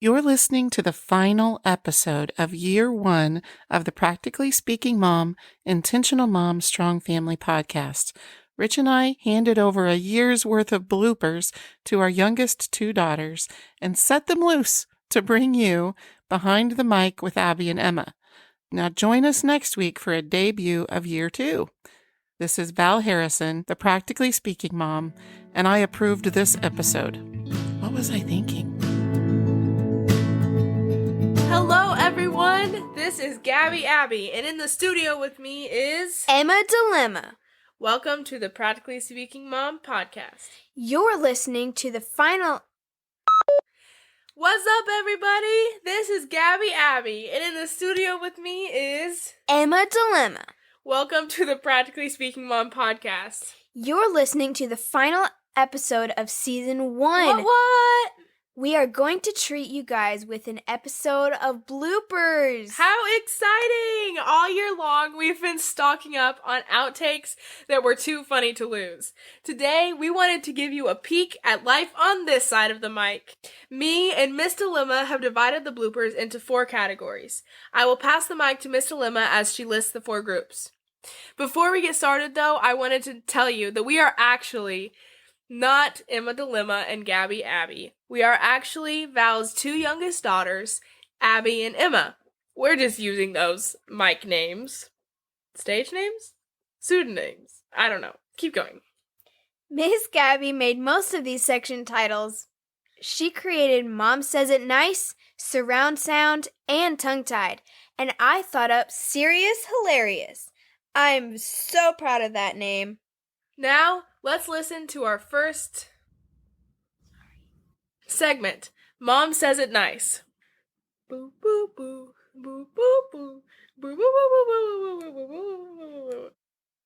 You're listening to the final episode of Year One of the Practically Speaking Mom, Intentional Mom, Strong Family podcast. Rich and I handed over a year's worth of bloopers to our youngest two daughters and set them loose to bring you Behind the Mic with Abby and Emma. Now join us next week for a debut of Year Two. This is Val Harrison, the Practically Speaking Mom, and I approved this episode. What was I thinking? Hello everyone, this is Gabby Abby, and in the studio with me is... Emma Dilemma. Welcome to the Practically Speaking Mom podcast. You're listening to the final... What's up everybody? This is Gabby Abby, and in the studio with me is... Emma Dilemma. Welcome to the Practically Speaking Mom podcast. You're listening to the final episode of Season 1. What? We are going to treat you guys with an episode of bloopers. How exciting! All year long, we've been stocking up on outtakes that were too funny to lose. Today, we wanted to give you a peek at life on this side of the mic. Me and Miss Dilemma have divided the bloopers into 4 categories. I will pass the mic to Miss Dilemma as she lists the 4 groups. Before we get started, though, I wanted to tell you that we are actually not Emma Dilemma and Gabby Abby. We are actually Val's 2 youngest daughters, Abby and Emma. We're just using those mic names. Stage names? Pseudonyms. I don't know. Keep going. Miss Gabby made most of these section titles. She created Mom Says It Nice, Surround Sound, and Tongue Tied. And I thought up Serious Hilarious. I'm so proud of that name. Now, let's listen to our first segment. Mom Says It Nice. Boo boo boo boo boo boo boo boo boo boo boo boo.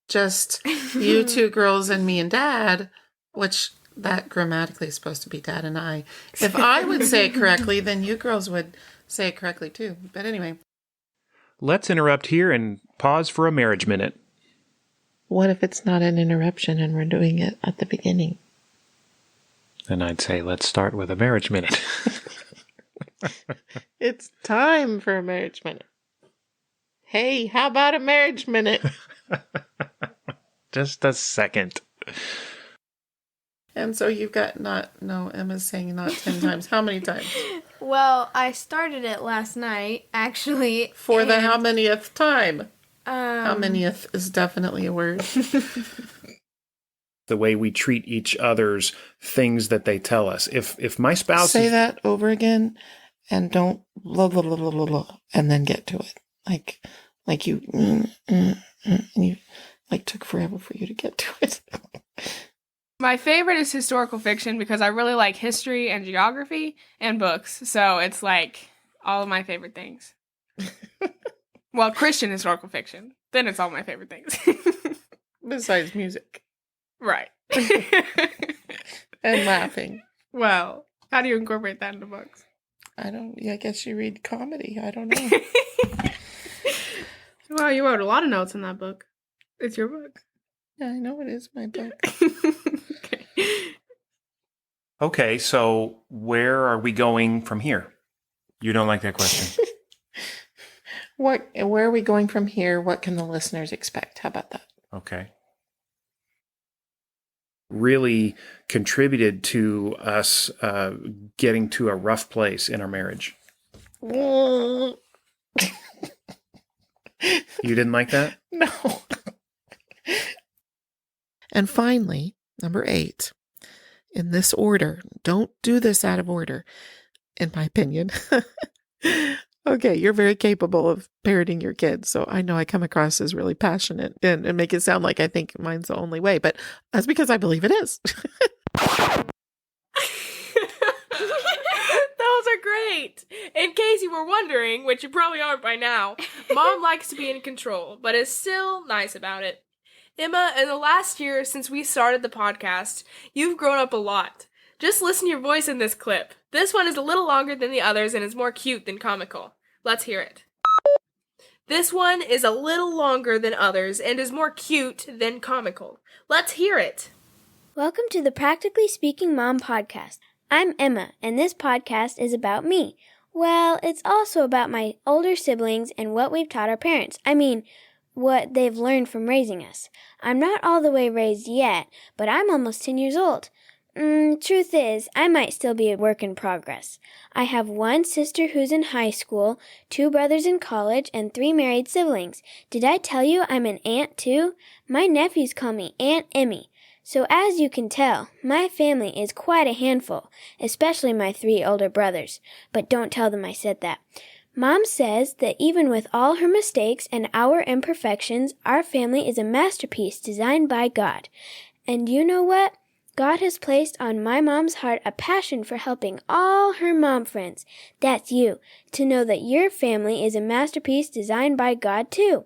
Just you 2 girls and me and Dad, which that grammatically is supposed to be Dad and I. If I would say it correctly, then you girls would say it correctly too. But anyway. Let's interrupt here and pause for a marriage minute. What if it's not an interruption and we're doing it at the beginning? Then I'd say let's start with a marriage minute. It's time for a marriage minute. Hey, how about a marriage minute? Just a second. And so you've got Emma's saying not 10 times. How many times? Well, I started it last night, actually. For the how manyth time? How manyth is definitely a word. The way we treat each other's things that they tell us. If my spouse say that over again and don't blah, blah, blah, blah, blah, blah, and then get to it. Like you, and you, like, took forever for you to get to it. My favorite is historical fiction because I really like history and geography and books. So it's like all of my favorite things. Well, Christian historical fiction. Then it's all my favorite things. Besides music. Right. And laughing. Well, how do you incorporate that into books? I guess you read comedy. I don't know. Well, you wrote a lot of notes in that book. It's your book. Yeah, I know it is my book. Okay, so where are we going from here? You don't like that question? Where are we going from here? What can the listeners expect? How about that? Okay. Really contributed to us getting to a rough place in our marriage. You didn't like that? No. And finally, number 8, in this order, don't do this out of order, in my opinion. Okay, you're very capable of parenting your kids, so I know I come across as really passionate and make it sound like I think mine's the only way, but that's because I believe it is. Those are great. In case you were wondering, which you probably aren't by now, Mom likes to be in control, but is still nice about it. Emma, in the last year since we started the podcast, you've grown up a lot. Just listen to your voice in this clip. This one is a little longer than the others and is more cute than comical. Let's hear it. This one is a little longer than others and is more cute than comical. Let's hear it. Welcome to the Practically Speaking Mom podcast. I'm Emma, and this podcast is about me. Well, it's also about my older siblings and what we've taught our parents. What they've learned from raising us. I'm not all the way raised yet, but I'm almost 10 years old. Truth is, I might still be a work in progress. I have one sister who's in high school, 2 brothers in college, and 3 married siblings. Did I tell you I'm an aunt too? My nephews call me Aunt Emmy. So as you can tell, my family is quite a handful, especially my 3 older brothers. But don't tell them I said that. Mom says that even with all her mistakes and our imperfections, our family is a masterpiece designed by God. And you know what? God has placed on my mom's heart a passion for helping all her mom friends. That's you, to know that your family is a masterpiece designed by God too.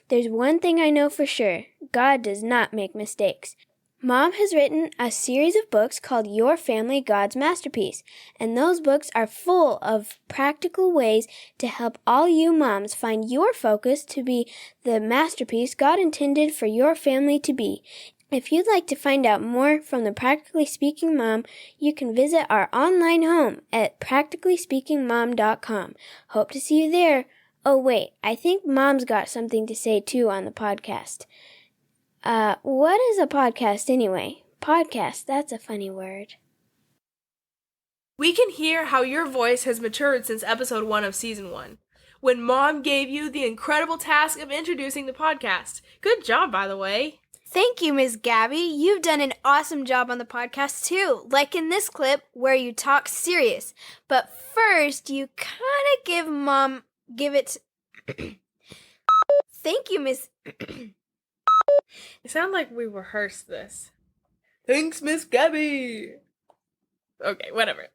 There's one thing I know for sure. God does not make mistakes. Mom has written a series of books called Your Family, God's Masterpiece, and those books are full of practical ways to help all you moms find your focus to be the masterpiece God intended for your family to be. If you'd like to find out more from the Practically Speaking Mom, you can visit our online home at practicallyspeakingmom.com. Hope to see you there. Oh wait, I think Mom's got something to say too on the podcast. What is a podcast anyway? Podcast, that's a funny word. We can hear how your voice has matured since episode 1 of season 1, when Mom gave you the incredible task of introducing the podcast. Good job, by the way. Thank you, Miss Gabby. You've done an awesome job on the podcast too, like in this clip where you talk serious. But first, you kind of give it... Thank you, Miss... It sounded like we rehearsed this. Thanks, Miss Gabby. Okay, whatever.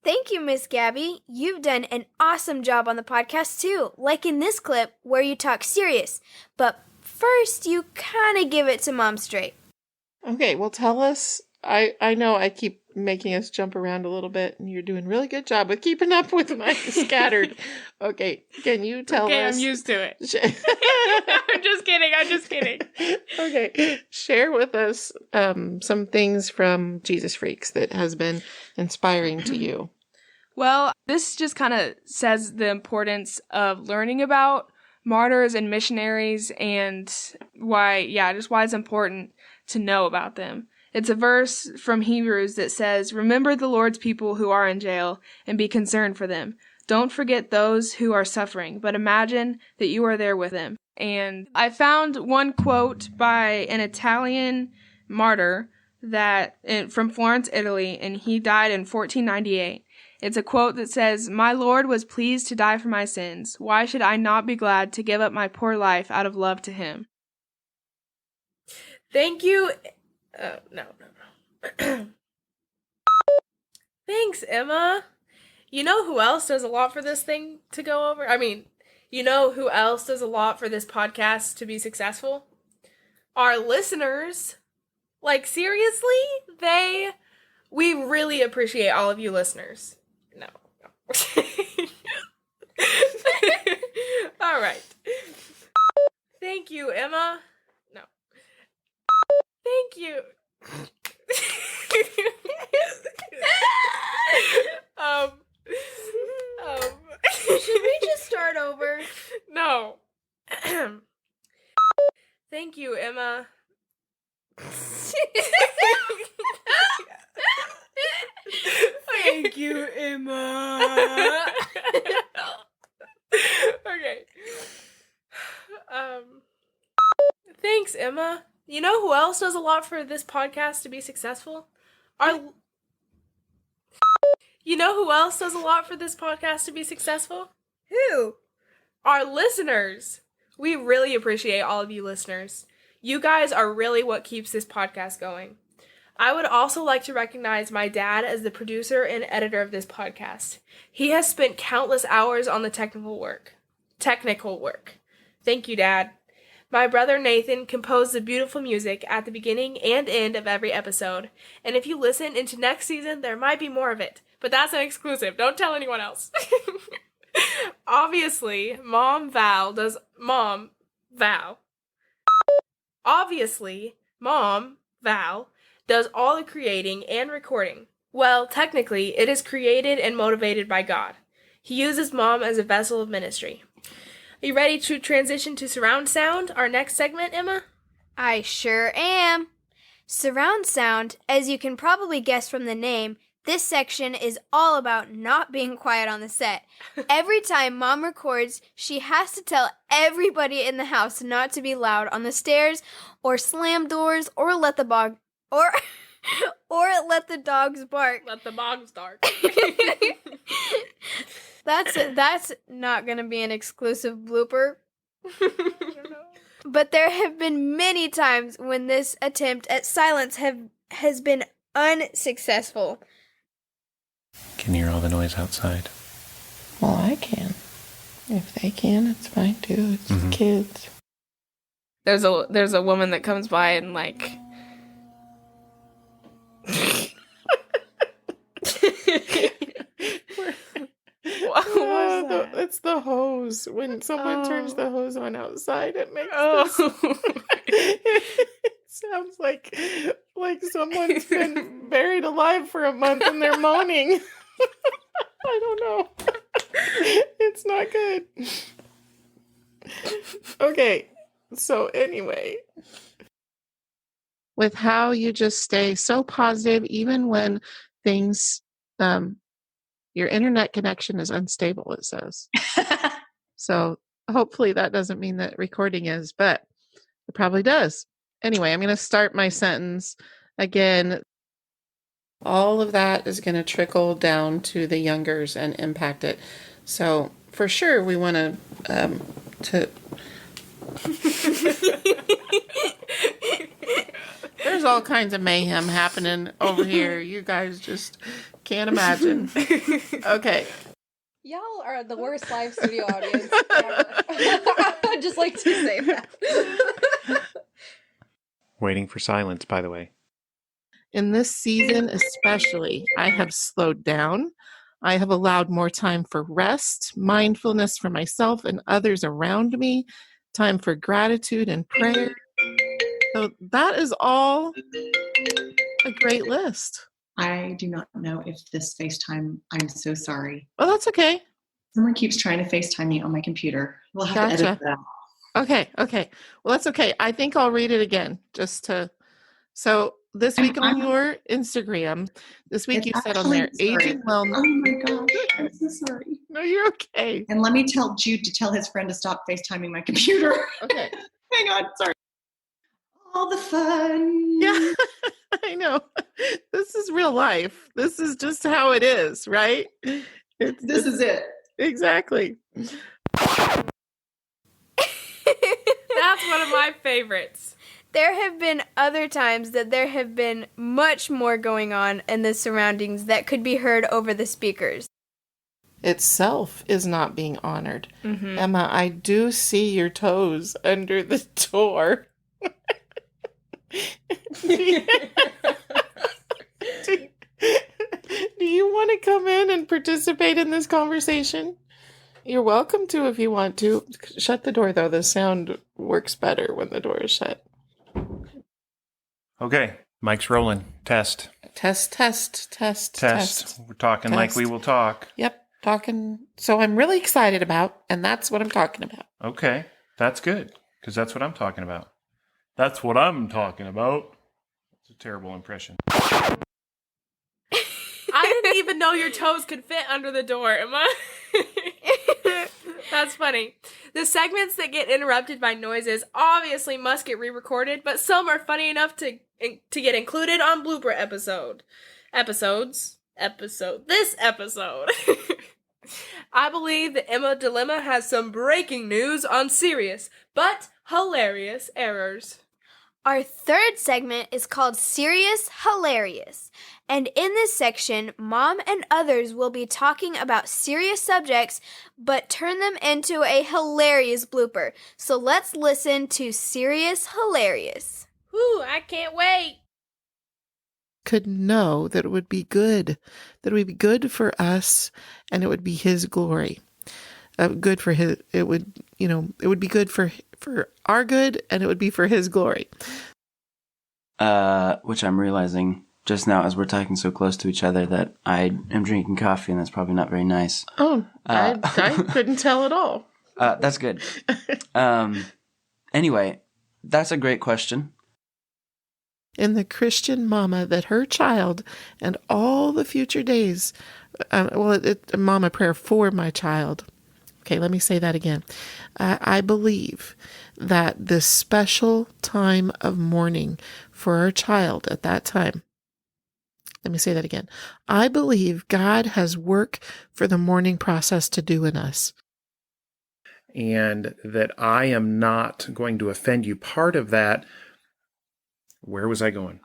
Thank you, Miss Gabby. You've done an awesome job on the podcast too, like in this clip where you talk serious. But first, you kind of give it to Mom straight. Okay, well, tell us. I know I keep making us jump around a little bit, and you're doing a really good job with keeping up with my scattered. Okay, can you tell us? Okay, I'm used to it. I'm just kidding. Okay, share with us some things from Jesus Freaks that has been inspiring to you. Well, this just kind of says the importance of learning about martyrs and missionaries and why it's important to know about them. It's a verse from Hebrews that says, "Remember the Lord's people who are in jail and be concerned for them. Don't forget those who are suffering, but imagine that you are there with them." And I found one quote by an Italian martyr from Florence, Italy, and he died in 1498. It's a quote that says, "My Lord was pleased to die for my sins. Why should I not be glad to give up my poor life out of love to him?" Thank you. No. Thanks, Emma. You know who else does a lot for this thing to go over? You know who else does a lot for this podcast to be successful? Our listeners. Like, seriously? We really appreciate all of you listeners. No. All right. Thank you, Emma. No. Thank you. Should we just start over? No. Thank you, Emma. Thank you, Emma. Okay. Thanks, Emma. You know who else does a lot for this podcast to be successful? You know who else does a lot for this podcast to be successful? Who? Our listeners. We really appreciate all of you listeners. You guys are really what keeps this podcast going. I would also like to recognize my dad as the producer and editor of this podcast. He has spent countless hours on the technical work. Thank you, Dad. My brother Nathan composed the beautiful music at the beginning and end of every episode. And if you listen into next season, there might be more of it. But that's an exclusive. Don't tell anyone else. Obviously, Mom Val does all the creating and recording. Well, technically, it is created and motivated by God. He uses mom as a vessel of ministry. Are you ready to transition to surround sound, our next segment, Emma? I sure am. Surround sound, as you can probably guess from the name, this section is all about not being quiet on the set. Every time Mom records, she has to tell everybody in the house not to be loud on the stairs or slam doors or let the or let the dogs bark. Let the bogs dark. That's not going to be an exclusive blooper. But there have been many times when this attempt at silence has been unsuccessful. Can you hear all the noise outside? Well, I can. If they can, it's fine too. It's the kids. There's a woman that comes by and like It's the hose. When someone turns the hose on outside, it makes it sounds like someone's been buried alive for a month and they're moaning. I don't know. It's not good. Okay. So anyway, with how you just stay so positive even when things your internet connection is unstable, it says. So hopefully that doesn't mean that recording is, but it probably does. Anyway, I'm going to start my sentence again. All of that is going to trickle down to the youngers and impact it. So for sure, we want to there's all kinds of mayhem happening over here. You guys just can't imagine. Okay. Y'all are the worst live studio audience ever. I'd just like to say that. Waiting for silence, by the way. In this season especially, I have slowed down. I have allowed more time for rest, mindfulness for myself and others around me, time for gratitude and prayer. So that is all a great list. I do not know if this FaceTime, I'm so sorry. Well, that's okay. Someone keeps trying to FaceTime me on my computer. We'll have to edit that. Okay. Well, that's okay. I think I'll read it again just to. So this week on your Instagram, this week you said on there, aging wellness. Oh my gosh, I'm so sorry. No, you're okay. And let me tell Jude to tell his friend to stop FaceTiming my computer. Okay. Hang on, sorry. All the fun. Yeah, I know. This is real life. This is just how it is, right? This is it. Exactly. That's one of my favorites. There have been other times that there have been much more going on in the surroundings that could be heard over the speakers. Itself is not being honored. Mm-hmm. Emma, I do see your toes under the door. Do you want to come in and participate in this conversation? You're welcome to if you want to. Shut the door, though. The sound works better when the door is shut. Okay, mic's rolling. Test. Test. We're talking like we will talk. Yep, talking. So I'm really excited about, and that's what I'm talking about. Okay, that's good, because that's what I'm talking about. That's what I'm talking about. It's a terrible impression. I didn't even know your toes could fit under the door, Emma. That's funny. The segments that get interrupted by noises obviously must get re-recorded, but some are funny enough to get included on blooper episodes. This episode. I believe that Emma Dilemma has some breaking news on serious but hilarious errors. Our third segment is called Serious Hilarious. And in this section, Mom and others will be talking about serious subjects, but turn them into a hilarious blooper. So let's listen to Serious Hilarious. Whew, I can't wait. Could know that it would be good, that it would be good for us, and it would be His glory. Good for His. It would be good for our good, and it would be for His glory. Which I'm realizing just now as we're talking so close to each other that I am drinking coffee, and that's probably not very nice. Oh, I couldn't tell at all. That's good. Anyway, that's a great question. And the Christian mama that her child and all the future days, mama prayer for my child. Okay, let me say that again. I believe that this special time of mourning for our child at that time, let me say that again. I believe God has work for the mourning process to do in us. And that I am not going to offend you. Part of that, where was I going?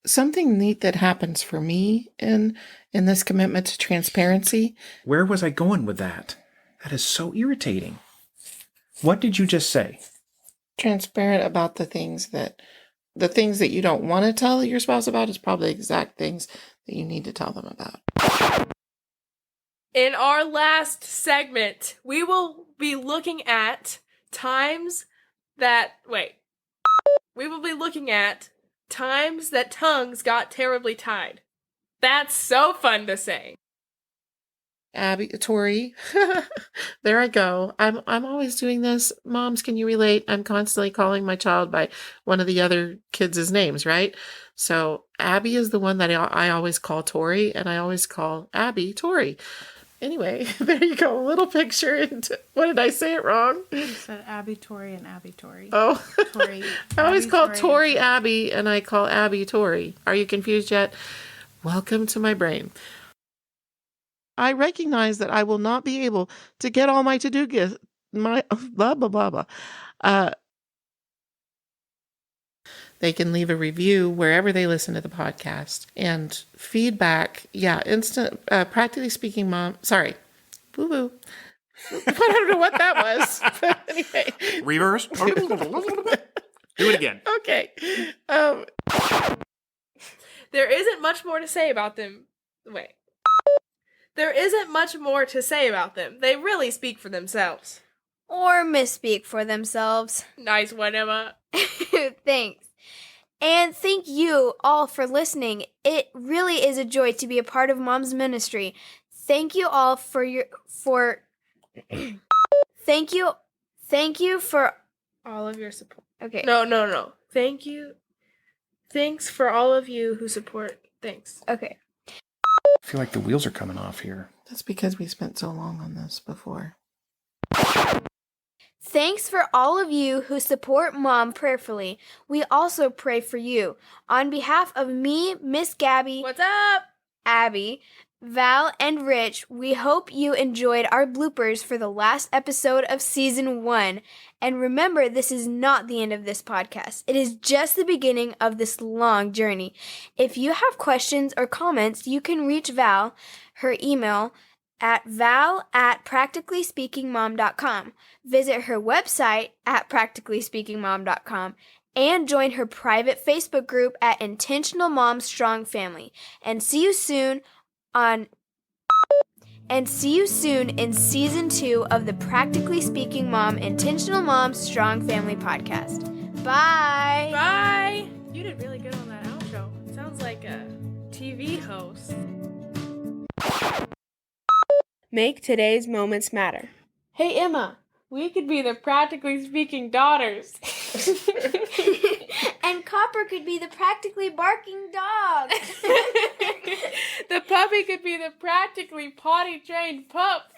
Something neat that happens for me in this commitment to transparency. Where was I going with that? That is so irritating. What did you just say? Transparent about the things that you don't want to tell your spouse about is probably the exact things that you need to tell them about. In our last segment, we will be looking at times that tongues got terribly tied. That's so fun to say. Tori, there I go. I'm always doing this. Moms, can you relate? I'm constantly calling my child by one of the other kids' names, right? So Abby is the one that I always call Tori, and I always call Abby Tori. Anyway, there you go. A little picture. What did I say it wrong? You said Abby Tori and Abby Tori. Oh, Tori. I always Abby, call Tori. Tori Abby, and I call Abby Tori. Are you confused yet? Welcome to my brain. I recognize that I will not be able to get all my to-do gifts, my blah, blah, blah, blah. They can leave a review wherever they listen to the podcast. And feedback, instant, practically speaking, Mom, sorry, boo-boo. I don't know what that was. But anyway. Reverse. Do it again. Okay. There isn't much more to say about them. There isn't much more to say about them. They really speak for themselves. Or misspeak for themselves. Nice one, Emma. Thanks. And thank you all for listening. It really is a joy to be a part of Mom's ministry. Thank you all Thank you for all of your support. Okay. No. Thank you. Thanks for all of you who support. Thanks. Okay. I feel like the wheels are coming off here. That's because we spent so long on this before. Thanks for all of you who support Mom prayerfully. We also pray for you. On behalf of me, Miss Gabby, What's up? Abby, Val, and Rich, we hope you enjoyed our bloopers for the last episode of Season 1. And remember, this is not the end of this podcast. It is just the beginning of this long journey. If you have questions or comments, you can reach Val, her email, at val@practicallyspeakingmom.com. Visit her website at practicallyspeakingmom.com and join her private Facebook group at Intentional Mom Strong Family. And see you soon in Season 2 of the Practically Speaking Mom Intentional Mom Strong Family podcast. Bye! Bye! You did really good on that outro. Sounds like a TV host. Make today's moments matter. Hey, Emma, we could be the Practically Speaking daughters. And Copper could be the practically barking dog. The puppy could be the practically potty trained pup.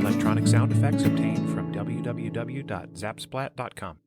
Electronic sound effects obtained from www.zapsplat.com.